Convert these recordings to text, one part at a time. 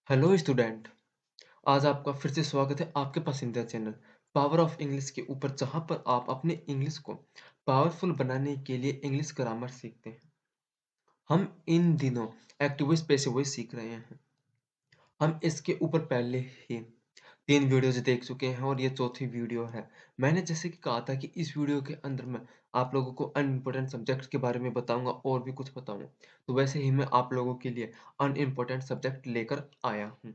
Hello student. आज आपका फिर से स्वागत है आपके पसंदीदा चैनल पावर ऑफ इंग्लिश के ऊपर, जहां पर आप अपने इंग्लिश को पावरफुल बनाने के लिए इंग्लिश ग्रामर सीखते हैं। हम इन दिनों एक्टिव वॉइस पैसिव वॉइस सीख रहे हैं। हम इसके ऊपर पहले ही 3 वीडियोज़ देख चुके हैं और ये चौथी वीडियो है। मैंने जैसे कि कहा था कि इस वीडियो के अंदर मैं आप लोगों को अनइम्पोर्टेंट सब्जेक्ट्स के बारे में बताऊँगा और भी कुछ बताऊँगा। तो वैसे ही मैं आप लोगों के लिए अनइम्पोर्टेंट सब्जेक्ट लेकर आया हूँ।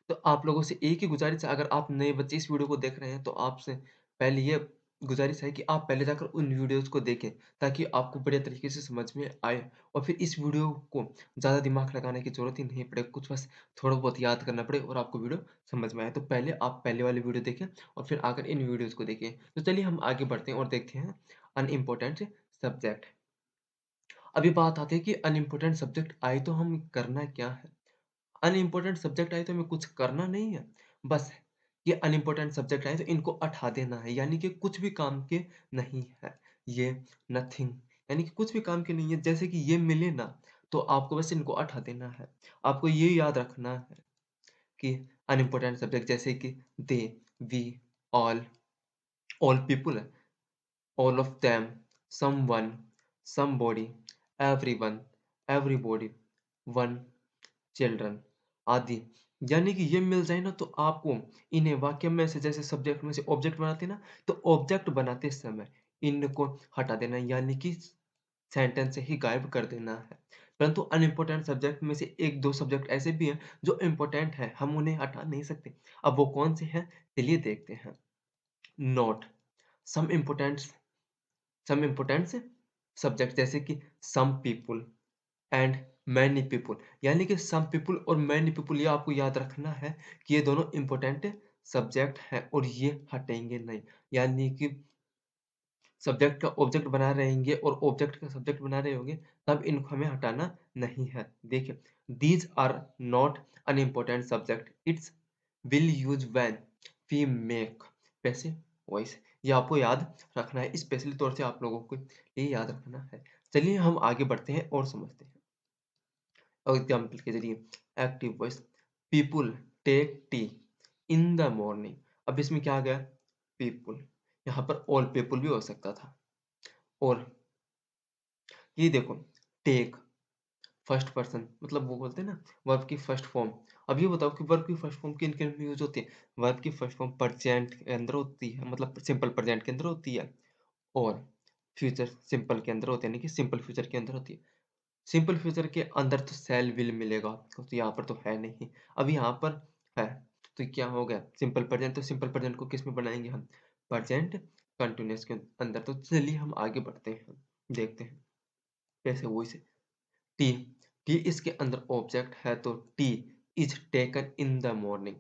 तो आप लोगों से एक ही गुज़ारिश है, अगर आप नए बच्चे इस वीडियो को देख रहे हैं तो आपसे पहले ये गुज़ारिश है कि आप पहले जाकर उन वीडियोज़ को देखें, ताकि आपको बढ़िया तरीके से समझ में आए और फिर इस वीडियो को ज़्यादा दिमाग लगाने की ज़रूरत ही नहीं पड़े, कुछ बस थोड़ा बहुत याद करना पड़े और आपको वीडियो समझ में आए। तो पहले आप पहले वाली वीडियो देखें और फिर आकर इन वीडियोज़ को देखें। तो चलिए हम आगे बढ़ते हैं और देखते हैं अनइम्पोर्टेंट सब्जेक्ट। अभी बात आती है कि अनइम्पोर्टेंट सब्जेक्ट आए तो हम करना क्या है? अनइम्पोर्टेंट सब्जेक्ट आए तो हमें कुछ करना नहीं है। बस ये अनइम्पोर्टेंट सब्जेक्ट आए तो इनको हटा देना है, यानी कि कुछ भी काम के नहीं है। ये नथिंग, यानी कि कुछ भी काम के नहीं है। जैसे कि ये मिले ना, तो आपको बस इनको हटा देना है। आपको ये याद रखना है कि अनइम्पोर्टेंट सब्जेक्ट जैसे कि दे, वी, ऑल, ऑल पीपल है, all of them, someone, somebody, everyone, everybody, one, children आदि। यानी कि ये मिल जाए ना, तो आपको इन्हें वाक्य में से, जैसे सब्जेक्ट में से ऑब्जेक्ट बनाते हैं ना, तो ऑब्जेक्ट बनाते समय इनको हटा देना है, यानी कि सेंटेंस से ही गायब कर देना है। परंतु अनइम्पोर्टेंट सब्जेक्ट में से 1-2 सब्जेक्ट ऐसे भी हैं जो इम्पोर्टेंट हैं, हम उन्हें हटा नहीं सकते। अब वो कौन से हैं, चलिए देखते हैं। नोट सम इम्पोर्टेंट सब्जेक्ट जैसे कि some people and many people, यानी कि सम पीपल और मैनी पीपल, ये आपको याद रखना है कि ये दोनों इम्पोर्टेंट सब्जेक्ट हैं और ये हटेंगे नहीं। यानी कि सब्जेक्ट का ऑब्जेक्ट बना रहेंगे और ऑब्जेक्ट का सब्जेक्ट बना रहे होंगे, तब इनको हमें हटाना नहीं है। देखिए, these are not unimportant subject, it's will use when we make passive voice. ये आपको याद रखना है, स्पेशली तौर से आप लोगों को ये याद रखना है। चलिए हम आगे बढ़ते हैं और समझते हैं एग्जाम्पल के जरिए। Active voice, people take tea in the morning. अब इसमें क्या आ गया, पीपुल, यहाँ पर ऑल पीपुल भी हो सकता था। और ये देखो, टेक फर्स्ट पर्सन, मतलब वो बोलते हैं ना वर्ब की फर्स्ट फॉर्म। अब ये बताओ कि वर्ब की फर्स्ट फॉर्म किन किन में यूज होती है। वर्ब की फर्स्ट फॉर्म प्रेजेंट के अंदर होती है, मतलब सिंपल प्रेजेंट के अंदर होती है, और फ्यूचर सिंपल के अंदर होती है, यानी कि सिंपल फ्यूचर के अंदर होती है। सिंपल फ्यूचर के अंदर तो शैल विल मिलेगा, तो यहाँ पर तो है नहीं। अब यहाँ पर है, तो क्या हो गया सिंपल प्रेजेंट। तो सिंपल प्रेजेंट को किस में बनाएंगे हम, प्रेजेंट कंटिन्यूअस के अंदर। तो चलिए हम आगे बढ़ते हैं, देखते हैं कैसे वो इसे। टी, टी इसके अंदर ऑब्जेक्ट है, तो T is taken in the morning.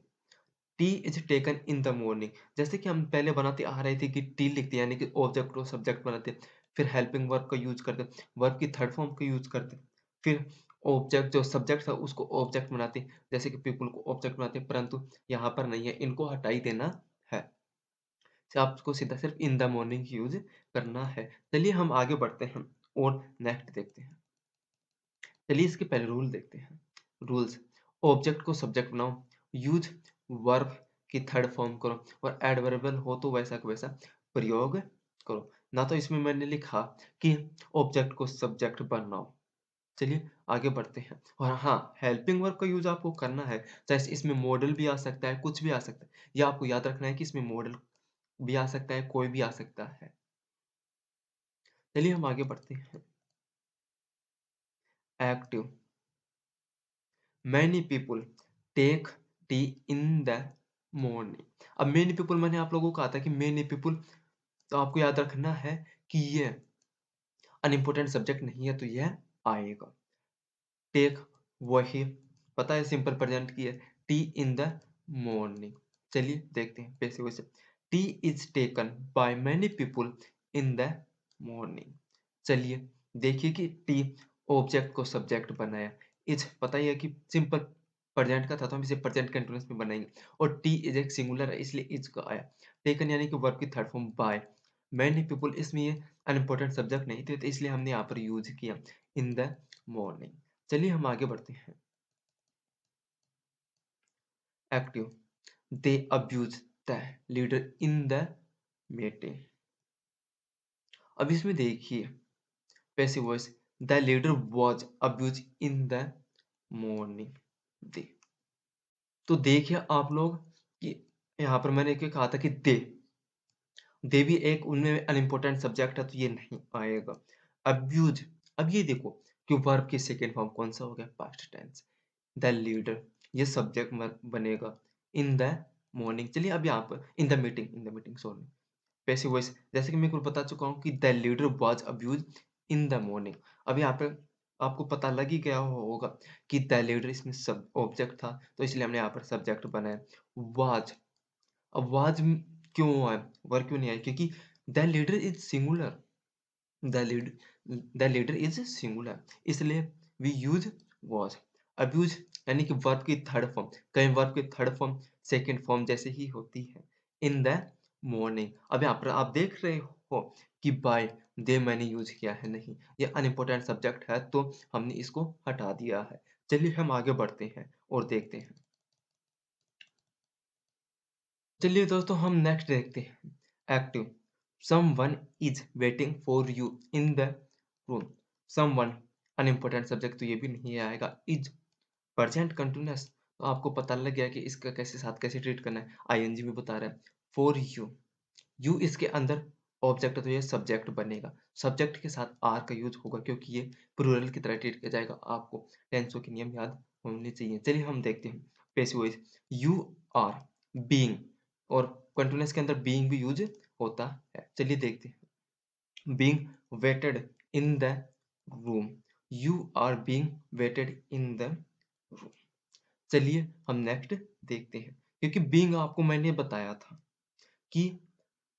T is taken in the morning, जैसे कि हम पहले बनाते आ रहे थे कि टी लिखते हैं, यानी कि ऑब्जेक्ट को सब्जेक्ट बनाते, फिर हेल्पिंग वर्ब का यूज करते, वर्ब की थर्ड फॉर्म का यूज करते, फिर ऑब्जेक्ट जो सब्जेक्ट था उसको ऑब्जेक्ट बनाते, जैसे कि पीपल को ऑब्जेक्ट बनाते, परंतु यहाँ पर नहीं है, इनको हटा ही देना है। तो आपको सीधा सिर्फ इन द मॉर्निंग यूज करना है। चलिए हम आगे बढ़ते हैं और नेक्स्ट देखते हैं। चलिए इसके पहले रूल देखते हैं। रूल्स, ऑब्जेक्ट को सब्जेक्ट बनाओ, यूज वर्ब की थर्ड फॉर्म करो, और एडवर्बियल हो तो वैसा का वैसा प्रयोग करो। ना तो इसमें मैंने लिखा कि ऑब्जेक्ट को सब्जेक्ट बनाओ। चलिए आगे बढ़ते हैं। और हाँ, हेल्पिंग वर्ब का यूज आपको करना है, चाहे इसमें मॉडल भी आ सकता है, कुछ भी आ सकता है। यह आपको याद रखना है कि इसमें मॉडल भी आ सकता है, कोई भी आ सकता है। चलिए हम आगे बढ़ते हैं। Active, many people take tea in the morning. अब मेनी पीपल मैंने आप लोगों को कहा था कि मेनी पीपल, तो आपको याद रखना है कि ये अनइम्पोर्टेंट सब्जेक्ट नहीं है, तो यह आएगा। टेक, वही पता है सिंपल प्रेजेंट की है, टी इन द मॉर्निंग। चलिए देखते हैं पैसे वैसे। T is taken by many people in the morning. चलिए देखिए कि टी ऑब्जेक्ट को सब्जेक्ट बनाया, इज पता ही है कि सिंपल प्रेजेंट का था, तो हम इसे प्रेजेंट कंटीन्यूअस में बनाएंगे, और टी इज एक सिंगुलर है इसलिए इज का आया। टेकन यानी कि वर्ब की third form bye, many people इसमें ये अनइम्पोर्टेंट सब्जेक्ट नहीं थे, तो इसलिए हमने यहाँ पर यूज किया इन द मॉर्निंग। चलिए हम आगे बढ़ते हैं। Active, they abuse the leader in the meeting. अब इसमें देखिए passive voice, the leader was abuse in the morning. They, तो देखिए आप लोग कि यहाँ पर मैंने क्या कहा था कि दे भी एक उनमें अनइम्पोर्टेंट सब्जेक्ट है तो ये नहीं आएगा। अब्यूज, अब ये देखो कि वर्ब की सेकेंड फॉर्म कौन सा हो गया, पास्ट टेंस। द लीडर, ये सब्जेक्ट बनेगा। इन द मॉर्निंग, चलिए अब यहाँ पर इन the meeting sorry, passive voice, जैसे कि मैं आपको बता चुका हूँ कि the leader was abuse in the morning. अब यहाँ पे आपको पता लग ही गया होगा कि द लीडर इसमें सब ऑब्जेक्ट था तो इसलिए हमने यहाँ पर सब्जेक्ट बनाया वाज। अब वाज क्यों है, वर्ब क्यों नहीं आया, क्योंकि the leader is singular, the lead the leader is singular, इसलिए वी यूज वाज। अब्यूज यानी कि वर्ब की थर्ड फॉर्म, कई वर्ब की थर्ड फॉर्म सेकंड फॉर्म जैसे ही होती है। इन द मॉर्निंग, अब यहाँ पर आप देख रहे हो कि बाय दे मैंने यूज किया है, नहीं ये अनइम्पोर्टेंट सब्जेक्ट है तो हमने इसको हटा दिया है। चलिए हम आगे बढ़ते हैं और देखते हैं। चलिए दोस्तों हम नेक्स्ट देखते हैं। Active, someone is waiting for you in the room. Someone unimportant subject तो ये भी नहीं आएगा। इज प्रेजेंट कंटिन्यूअस, तो आपको पता लग गया कि इसका कैसे साथ कैसे ट्रीट करना है, आईएनजी में बता रहा है। फॉर यू, यू इसके अंदर ऑब्जेक्ट है तो ये सब्जेक्ट बनेगा, सब्जेक्ट के साथ आर का यूज होगा क्योंकि ये प्लूरल की तरह ट्रीट किया जाएगा। आपको टेंसों के नियम याद होने चाहिए। चलिए हम देखते हैं passive voice, you are being, और कंटीन्यूअस के अंदर बीइंग भी यूज होता है। चलिए देखते हैं, being waited in the room, you are being waited in the room. चलिए हम नेक्स्ट देखते हैं, क्योंकि बीइंग आपको मैंने बताया था कि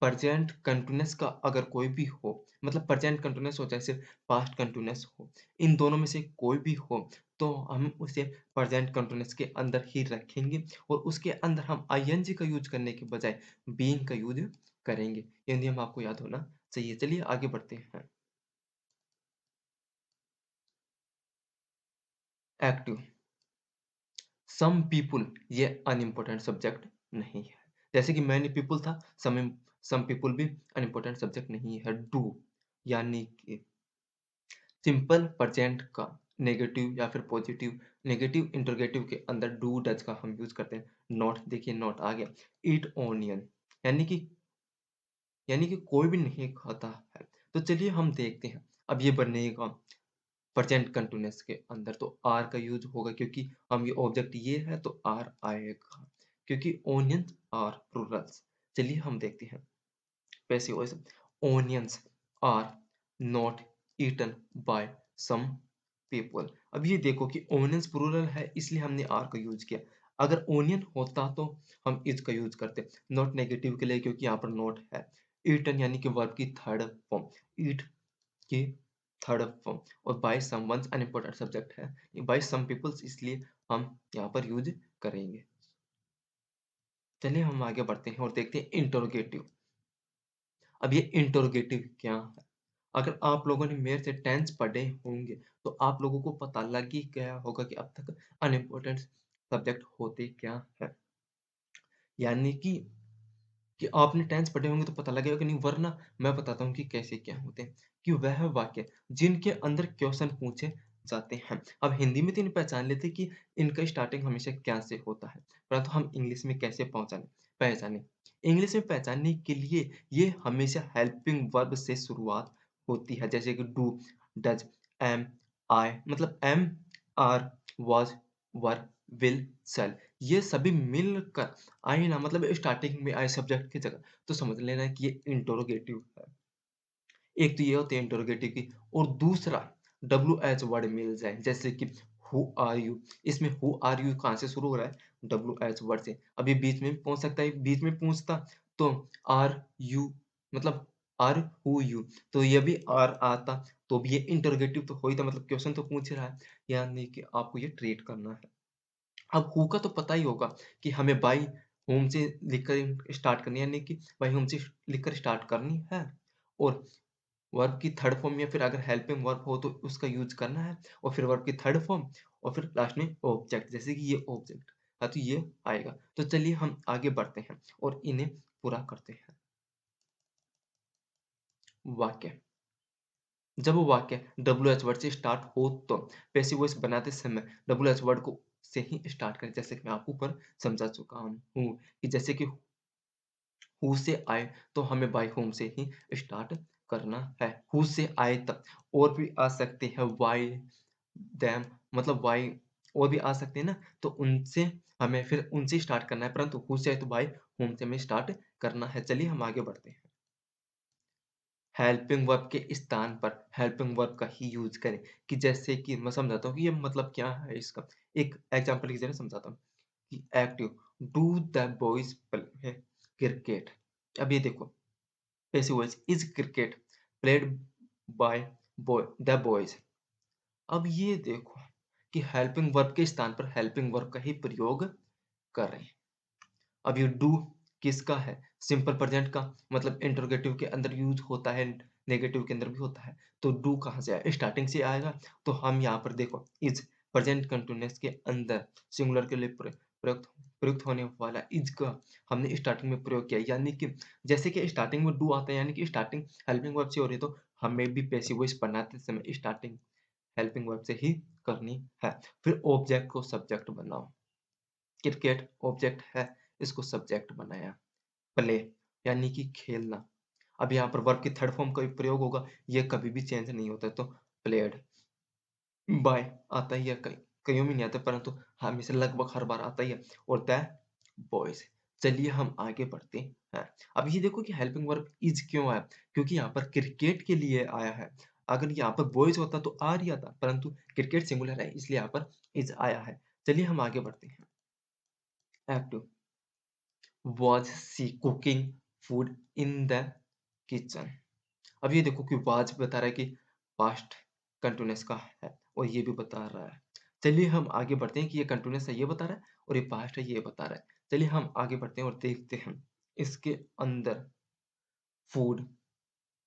प्रेजेंट कंटीन्यूअस का अगर कोई भी हो, मतलब प्रेजेंट कंटीन्यूअस हो चाहे सिर्फ पास्ट कंटीन्यूअस हो, इन दोनों में से कोई भी हो तो हम उसे प्रेजेंट कंटीन्यूअस के अंदर ही रखेंगे और उसके अंदर हम आईएनजी का यूज करने के बजाय बीइंग का यूज करेंगे। ये नियम आपको याद होना चाहिए। चलिए आगे बढ़ते हैं। एक्टिव, सम पीपुल, ये अनइम्पोर्टेंट सब्जेक्ट नहीं है, जैसे कि मैनी पीपुल था, सम पीपुल भी अनइम्पोर्टेंट सब्जेक्ट नहीं है। डू यानी कि सिंपल प्रेजेंट का नेगेटिव या फिर पॉजिटिव, नेगेटिव इंटरोगेटिव के अंदर डू डज का हम यूज करते हैं। नॉट, देखिए नॉट आ गया। ईट ओनियन यानी कि कोई भी नहीं खाता है। तो चलिए हम देखते हैं, अब ये बनेगा प्रेजेंट कंटिन्यूअस के अंदर तो आर का यूज होगा क्योंकि हम ये ऑब्जेक्ट ये है तो आर आएगा, क्योंकि ओनियन आर प्लूरल्स। चलिए हम देखते हैं passive voice, onions are not eaten by some people। अब ये देखो कि onions प्लूरल है इसलिए हमने आर का यूज किया, अगर ओनियन होता तो हम इज का यूज करते, नॉट नेगेटिव के लिए क्योंकि यहाँ पर नॉट है। ईटन यानी कि वर्ब की थर्ड फॉर्म, ईट की थर्ड फॉर्म, और बाय समवन्स अनइम्पोर्टेंट सब्जेक्ट है, बाय सम पीपल्स इसलिए हम यहाँ पर यूज करेंगे। चलिए हम आगे बढ़ते हैं और देखते हैं इंटरोगेटिव। अब ये इंटरोगेटिव क्या है, अगर आप लोगों ने मेरे से टेंस पढ़े होंगे तो आप लोगों को पता लग ही गया होगा कि अब तक अनइम्पोर्टेंट सब्जेक्ट होते क्या है। यानी कि आपने टेंस पढ़े होंगे तो पता लगेगा कि नहीं, वरना मैं बताता हूँ कि कैसे क्या होते हैं। कि वह वाक्य जिनके अंदर क्वेश्चन पूछे जाते हैं, अब हिंदी में तो इन्हें पहचान लेते कि इनका स्टार्टिंग हमेशा क्या से होता है, परंतु हम इंग्लिश में कैसे पहचाने, इंग्लिश में पहचानने के लिए ये हमेशा हेल्पिंग वर्ब से शुरुआत होती है, जैसे कि डू, डज, एम, आई, मतलब am, are, was, were, will, shall, ये सभी मिलकर आई ना, मतलब स्टार्टिंग में आई सब्जेक्ट की जगह, तो समझ लेना कि ये इंटरोगेटिव है। एक तो ये होती है इंटरोगेटिव की, और दूसरा डब्ल्यू एच वर्ड मिल जाए, जैसे कि हु आर यू, इसमें हु आर यू कहाँ से शुरू हो रहा है, डब्ल्यू एच वर्ड से। अभी बीच में पहुंच सकता है, बीच में पूछता तो आर यू, मतलब आर हु यू, तो ये भी आर आता तो भी ये इंटरोगेटिव तो हो ही था, मतलब क्वेश्चन तो पूछ रहा है, यानी कि आपको ये ट्रीट करना है। अब हु का तो पता ही होगा कि हमें बाई होम से लिखकर स्टार्ट करनी है, यानी कि बाई होम से लिखकर स्टार्ट करनी है, और वर्ब की थर्ड फॉर्म या फिर अगर हेल्पिंग वर्ब हो तो उसका यूज करना है, और फिर वर्ब की थर्ड फॉर्म, और फिर लास्ट में ऑब्जेक्ट, जैसे कि ये ऑब्जेक्ट। हाँ, तो ये आएगा। तो चलिए हम आगे बढ़ते हैं और इन्हें पूरा करते हैं। वाक्य। जब वो वाक्य WH वर्ड से स्टार्ट हो तो पैसिव वॉइस बनाते समय WH वर्ड को से ही स्टार्ट करें। जैसे कि मैं आपको ऊपर समझा चुका हूँ कि जैसे कि हु से आए तो हमें बाय होम से ही स्टार्ट करना है। हु से आए तक और भी आ सकते हैं व्हाई, देम मतलब व्हाई और भी आ सकते हैं ना, तो उनसे हमें फिर उनसे स्टार्ट करना है, परंतु हु से आए तो बाय होम से हमें स्टार्ट करना है। चलिए हम आगे बढ़ते हैं। हेल्पिंग वर्ब के स्थान पर हेल्पिंग वर्ब का ही यूज़ करें कि जैसे कि मैं समझाता हूँ कि ये मतलब क्या है इसका। एक एग्ज़ाम्पल की ज़रिए समझाता हूँ कि active do the boys play cricket. अब ये देखो passive voice is cricket played by the boys. अब ये देखो कि हेल्पिंग वर्ब के स्थान पर हेल्पिंग वर्ब का ही प्रयोग कर रहे हैं। अब ये डू किसका है? सिंपल प्रेज़ेंट का, मतलब इंटरोगेटिव के अंदर यूज़ होता है, नेगेटिव के अंदर भी होता है। तो डू कहाँ से आया? स्टार्टिंग से आएगा। तो हम यहाँ पर देखो इज़ प्रेज़ेंट कंटीन्यूअस के अंदर सिंगुलर के लिए प्रयुक्त प्रयुक्त होने वाला इज़ का हमने स्टार्टिंग में प्रयोग किया। यानी कि जैसे कि स्टार्टिंग में डू आता है, यानी कि स्टार्टिंग हेल्पिंग वर्ब से हो रही है, तो हमें भी पैसिव वॉइस बनाते समय स्टार्टिंग हेल्पिंग वर्ब से ही करनी है। फिर ऑब्जेक्ट को सब्जेक्ट बनाओ। क्रिकेट ऑब्जेक्ट है, इसको सब्जेक्ट बनाया। प्ले यानी कि खेलना। अब यहाँ पर वर्ब की थर्ड फॉर्म का भी प्रयोग होगा, ये कभी भी चेंज नहीं होता है, तो प्लेड। बाय आता ही है, कईयों में नहीं आता, परंतु हमेशा लगभग हर बार आता ही है। और द बॉयज। चलिए हम आगे बढ़ते हैं। अब ये देखो कि हेल्पिंग वर्ब इज क्यों आया, क्योंकि यहाँ पर क्रिकेट के लिए आया है। अगर यहाँ पर बॉयज होता तो आर ही आता, परंतु क्रिकेट सिंगुलर है इसलिए यहाँ पर इज आया है। चलिए हम आगे बढ़ते हैं। Active was she cooking food in the kitchen। अब ये देखो कि was बता रहा है कि पास्ट कंटिन्यूअस का है और ये भी बता रहा है। चलिए हम आगे बढ़ते हैं कि ये कंटिन्यूअस है ये बता रहा है और ये पास्ट है ये बता रहा है। चलिए हम आगे बढ़ते हैं और देखते हैं इसके अंदर फूड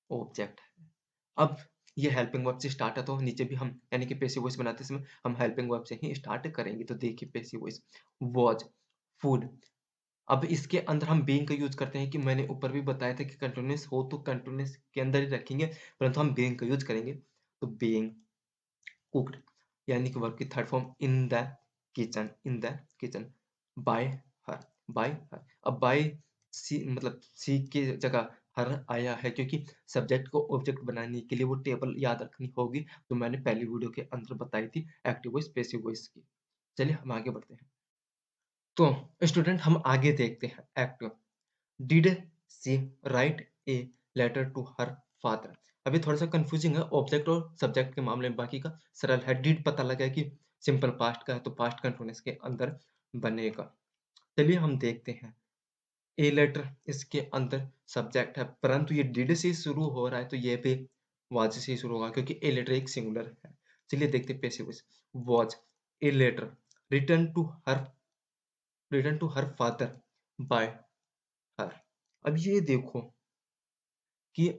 ऑब्जेक्ट है। अब ये हेल्पिंग वर्ब से स्टार्ट है तो नीचे भी हम यानी कि पैसिव वॉइस बनाते समय हम हेल्पिंग वर्ब से ही स्टार्ट करेंगे। तो देखिए पैसिव वॉइस was फूड। अब इसके अंदर हम बीइंग का यूज़ करते हैं कि मैंने ऊपर भी बताया था कि कंटीन्यूअस हो तो कंटीन्यूअस के अंदर ही रखेंगे, परंतु हम बीइंग का यूज़ करेंगे। तो बीइंग कुक्ड यानी कि वर्ब की third form in the kitchen bye her by her. अब बाय सी मतलब सी की जगह हर आया है क्योंकि सब्जेक्ट को ऑब्जेक्ट बनाने के लिए वो टेबल याद रखनी होगी, तो मैंने पहली वीडियो के अंदर बताई थी एक्टिव वॉइस पैसिव वॉइस की। चलिए हम आगे बढ़ते हैं। तो स्टूडेंट हम आगे देखते हैं active did she write a letter to her father. अभी थोड़ा सा कंफ्यूजिंग है ऑब्जेक्ट और सब्जेक्ट के मामले में, बाकी का सरल है। डिड पता लगा कि सिंपल पास्ट का है तो पास्ट कंटिन्यूअस के अंदर बनेगा। चलिए हम देखते हैं। ए लेटर इसके अंदर सब्जेक्ट है, परंतु ये डिड से शुरू हो रहा है तो ये भी वाज से शुरू होगा क्योंकि ए लेटर एक सिंगुलर है। चलिए देखते हैं passive voice. Was a letter written to her father by her. अब ये देखो कि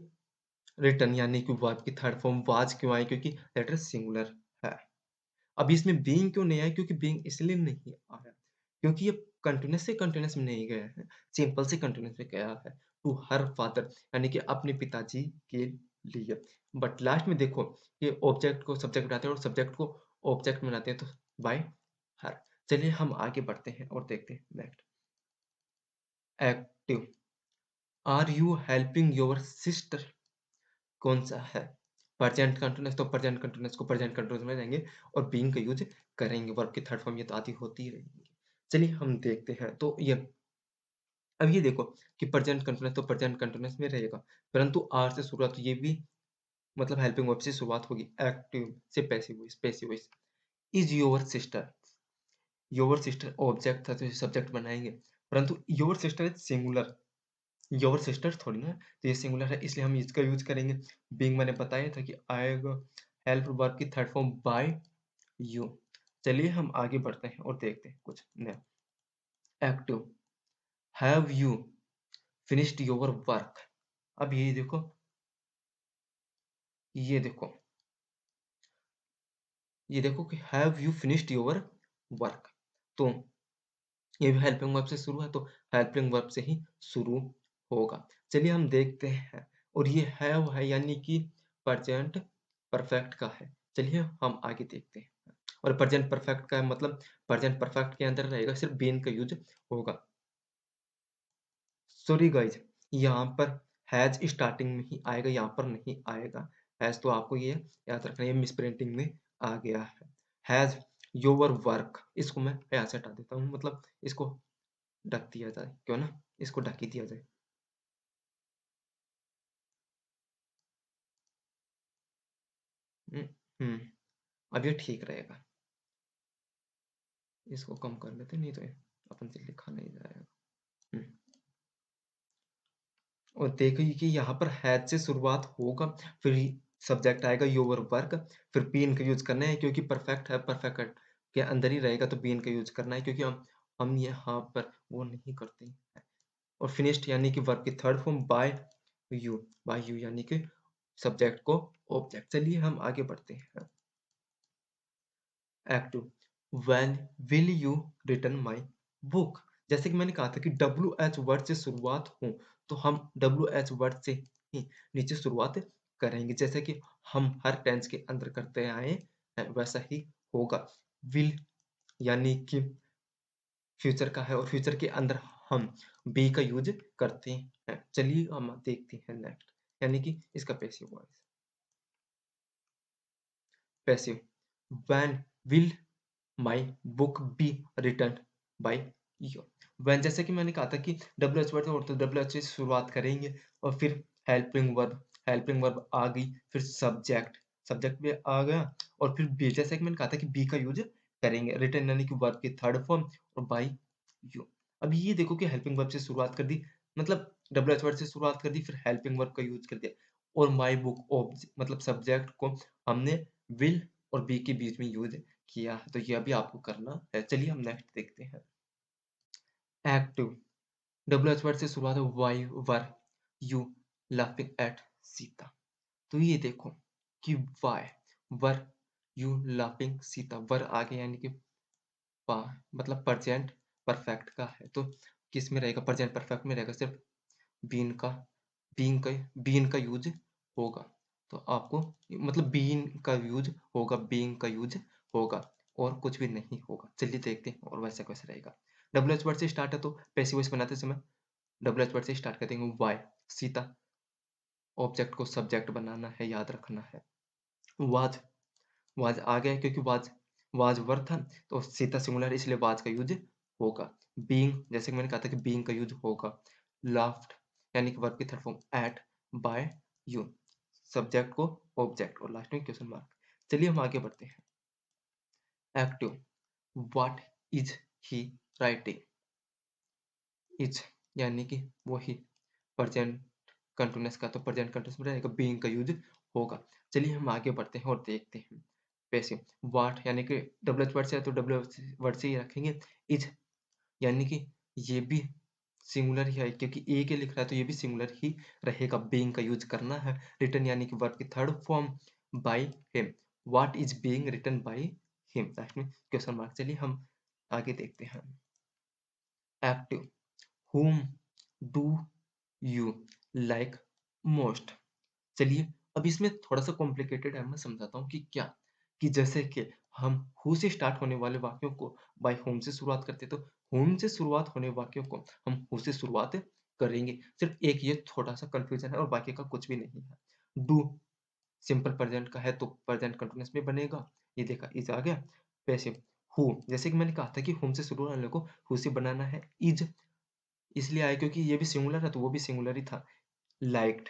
रिटर्न यानी कि वर्ब की थर्ड फॉर्म वाज क्यों आई, क्योंकि लेटर सिंगुलर है। अब इसमें बीइंग क्यों नहीं आया, क्योंकि बीइंग इसलिए नहीं आया क्योंकि ये कंटीन्यूअस से कंटीन्यूअस में नहीं गया है, सिंपल से कंटीन्यूअस में गया है। टू हर फादर यानी कि अपने पिताजी के लिए। बट लास्ट में देखो ये ऑब्जेक्ट को सब्जेक्ट बनाते हैं और सब्जेक्ट को ऑब्जेक्ट बनाते हैं, तो बाय हर। चलिए हम आगे बढ़ते हैं और देखते हैं next. Active are you helping your sister कौन-सा है? प्रेज़ेंट कंटीन्यूअस तो प्रेज़ेंट कंटीन्यूअस को प्रेज़ेंट कंटीन्यूअस में लेंगे और बीइंग का यूज़ करेंगे। वर्ब की थर्ड फॉर्म ये तो आती होती ही रहेंगी। चलिए हम देखते हैं तो ये अब ये देखो कि प्रेज़ेंट कंटीन्यूअस तो प्रेज़ेंट कंटीन्यूअस में रहेगा, परंतु आर से शुरुआत तो ये भी मतलब हेल्पिंग वर्ब से शुरुआत होगी। एक्टिव से passive voice is your sister object था तो ये सब्जेक्ट बनाएँगे, परंतु your sister is singular. Your sister थोड़ी ना है, तो ये सिंगुलर है इसलिए हम इसका यूज़ करेंगे। बीइंग मैंने बताया था कि आएगा हेल्प वर्ब की थर्ड फॉर्म बाय यू। चलिए हम आगे बढ़ते हैं और देखते हैं कुछ नया। Active have you finished your work. अब ये देखो ये देखो कि have you finished your work. तो ये भी हेल्पिंग वर्ब से शुरू है, तो हेल्पिंग वर्ब से ही शुरू होगा। चलिए हम देखते हैं, और ये हैव है यानी कि प्रेजेंट परफेक्ट का है। चलिए हम आगे देखते हैं। और प्रेजेंट परफेक्ट का मतलब प्रेजेंट परफेक्ट के अंदर रहेगा, सिर्फ बीन का यूज होगा। सॉरी गाइज, यहाँ पर हैज स्टार्टिंग में ही आएगा, यहाँ पर नहीं आएगा। हैज तो आपको ये याद रखना है, ये मिस प्रिंटिंग में आ गया है। हैज योर वर्क, इसको मैं यहाँ से हटा देता हूँ, मतलब इसको ढक दिया जाए, क्यों ना, इसको ढक ही दिया जाए। हम्म हम्म, अब ये ठीक रहेगा। इसको कम कर लेते, नहीं तो ये अपन से लिखा नहीं जाएगा। हम्म, और देखिए कि यहाँ पर हैज से शुरुआत होगा, फिर सब्जेक्ट आएगा योर वर्क, फिर बीन का यूज करना है क्योंकि परफेक्ट है, परफेक्ट के अंदर ही रहेगा, तो बीन का यूज करना है क्योंकि हम यहाँ पर वो नहीं करते हैं। और फिनिश्ड यानी कि वर्ब की थर्ड फॉर्म बाय यू यानी कि सब्जेक्ट को ऑब्जेक्ट। चलिए हम आगे बढ़ते हैं। Act two, when will you return my book. जैसे कि मैंने कहा था कि डब्ल्यू एच वर्ड से शुरुआत हो, तो हम डब्ल्यू एच वर्ड से ही नीचे शुरुआत करेंगे, जैसे कि हम हर टेंस के अंदर करते आए हैं, वैसा ही होगा। विल यानी कि फ्यूचर का है, और फ्यूचर के अंदर हम बी का यूज करते हैं। चलिए हम देखते हैं नेक्स्ट, यानी कि इसका passive voice. Passive, when will my book be return by you. When, जैसे कि मैंने कहा था कि डब्ल्यू एच वर्ड और तो डब्ल्यू एच से शुरुआत करेंगे, और फिर हेल्पिंग वर्ब आ गई, फिर सब्जेक्ट, सब्जेक्ट भी आ गया, और फिर बी, जैसे कि मैंने कहा था कि बी का यूज करेंगे, रिटर्न यानी कि वर्ब की थर्ड फॉर्म, और बाय यू। अब ये देखो कि हेल्पिंग वर्ब से शुरुआत कर दी, मतलब डब्ल्यू एच वर्ड से शुरुआत कर दी, फिर हेल्पिंग वर्ब का यूज कर दिया, और माई बुक मतलब सब्जेक्ट को हमने विल और बी के बीच में यूज किया है, तो ये अभी आपको करना है। चलिए हम नेक्स्ट देखते हैं। एक्टिव, डब्ल्यू एच वर्ड से शुरुआत है, why were you laughing at Sita. तो ये देखो कि why were you laughing Sita, were आगे यानी कि पा मतलब प्रेजेंट परफेक्ट का है, तो किस में रहेगा, प्रेजेंट परफेक्ट में रहेगा, सिर्फ बीन का बीन का बीन का यूज होगा, तो आपको मतलब बीन का यूज होगा, बीइंग का यूज होगा, और कुछ भी नहीं होगा। चलिए देखते हैं और वैसा कैसे रहेगा। डब्ल्यू एच वर्ड से स्टार्ट है, तो पैसिव वॉइस बनाते समय डब्ल्यू एच वर्ड से स्टार्ट कर देंगे। वाई, सीता, ऑब्जेक्ट को सब्जेक्ट बनाना है, याद रखना है। वाज, वाज आ गया क्योंकि वाज वर्ब था, तो सीता सिंगुलर इसलिए वाज का यूज होगा। बीइंग, जैसे कि मैंने कहा था कि बीइंग का यूज होगा। लाफ्ट यानी कि वर्ब की third form at by you, subject को ऑब्जेक्ट, और लास्ट में क्वेश्चन मार्क। चलिए हम आगे बढ़ते हैं। Active, what is he writing. Is यानी कि वही प्रेजेंट कंटिन्यूअस का, तो प्रेजेंट कंटिन्यूअस में रहेगा, बीइंग का यूज होगा। चलिए हम आगे बढ़ते हैं और देखते हैं। पैसिव, व्हाट यानी कि डब्ल्यू एच वर्ड से है, तो डब्ल्यू वर्ड से ही रखेंगे। इज यानी कि ये भी सिंगुलर ही है, क्योंकि ए के लिख रहा है, तो ये भी सिंगुलर ही रहेगा, बीइंग का यूज करना है। रिटर्न यानी कि वर्ब की third form by him, what is being written by him, last में क्वेश्चन मार्क। चलिए हम आगे देखते हैं। Active, whom do you like most। चलिए अब इसमें थोड़ा सा कॉम्प्लिकेटेड है, मैं समझाता हूँ कि क्या, कि जैसे कि हम हु से स्टार्ट होने वाले वाक्यों को बाय होम से शुरुआत करते, तो होम से शुरुआत होने वाक्यों को हम हु से शुरुआत करेंगे। सिर्फ एक ये थोड़ा सा कंफ्यूजन है, और बाकी का कुछ भी नहीं है। डू सिंपल प्रेजेंट का है, तो प्रेजेंट कंटिन्यूअस में बनेगा। ये देखा, इज आ गया। पैसिव, हु, जैसे कि मैंने कहा था कि होम से शुरू होने को हु से बनाना है। इज इसलिए आया क्योंकि ये भी सिंगुलर है, तो वो भी सिंगुलर ही था। Liked,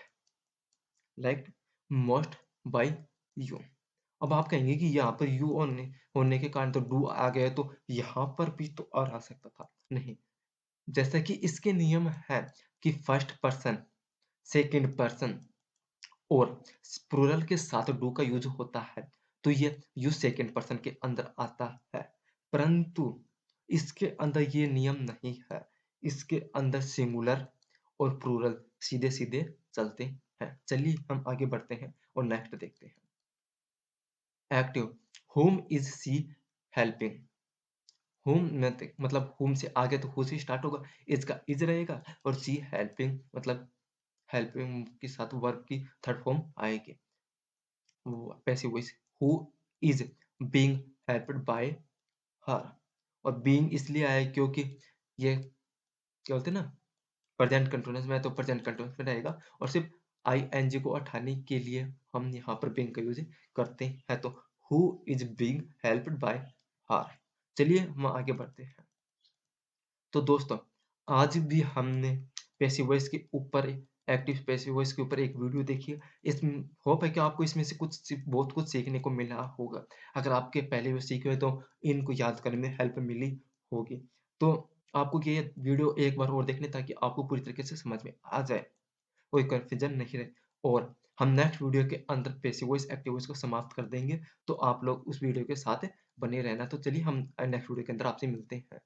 liked most by you. अब आप कहेंगे कि यहाँ पर यू होने के कारण तो डू आ गया, तो यहाँ पर भी तो और आ सकता था। नहीं, जैसा कि इसके नियम है कि फर्स्ट पर्सन, सेकंड पर्सन और प्लूरल के साथ डू का यूज होता है, तो ये यू सेकंड पर्सन के अंदर आता है। परंतु इसके अंदर ये नियम नहीं है, इसके अंदर सिंगुलर और प्लूरल सीधे सीधे चलते हैं। चलिए हम आगे बढ़ते हैं और नेक्स्ट देखते हैं। Active, home is see helping. मतलब whom से आगे तो who से स्टार्ट होगा, इज़ का इज़ रहेगा और शी हेल्पिंग मतलब हेल्पिंग के साथ वर्ब की थर्ड फॉर्म आएगी। वो passive voice who is being helped bye हर और बीइंग इसलिए आया है क्योंकि ये क्या बोलते हैं ना प्रेजेंट कंटीन्यूअस में है तो प्रेजेंट कंटीन्यूअस में रहेगा और सिर्फ आईएनजी को हटाने के लिए हम यहाँ पर बीइंग का यूज़ करते हैं। तो who is being helped bye हर। चलिए हम आगे बढ़ते हैं। तो दोस्तों, आज भी हमने पैसिव वॉइस के ऊपर एक्टिव पैसिव वॉइस के ऊपर एक वीडियो देखी है। इसमें होप है कि आपको इसमें से बहुत कुछ सीखने को मिला होगा। अगर आपके पहले वो सीखे हुए तो इनको याद करने में हेल्प मिली होगी। तो आपको ये वीडियो एक बार और देखने ताकि आपको पूरी तरीके से समझ में आ जाए, कोई कन्फ्यूजन नहीं रहे और हम नेक्स्ट वीडियो के अंदर पैसिव वॉइस, एक्टिव वॉइस को समाप्त कर देंगे। तो आप लोग उस वीडियो के साथ बने रहना। तो चलिए हम नेक्स्ट वीडियो के अंदर आपसे मिलते हैं।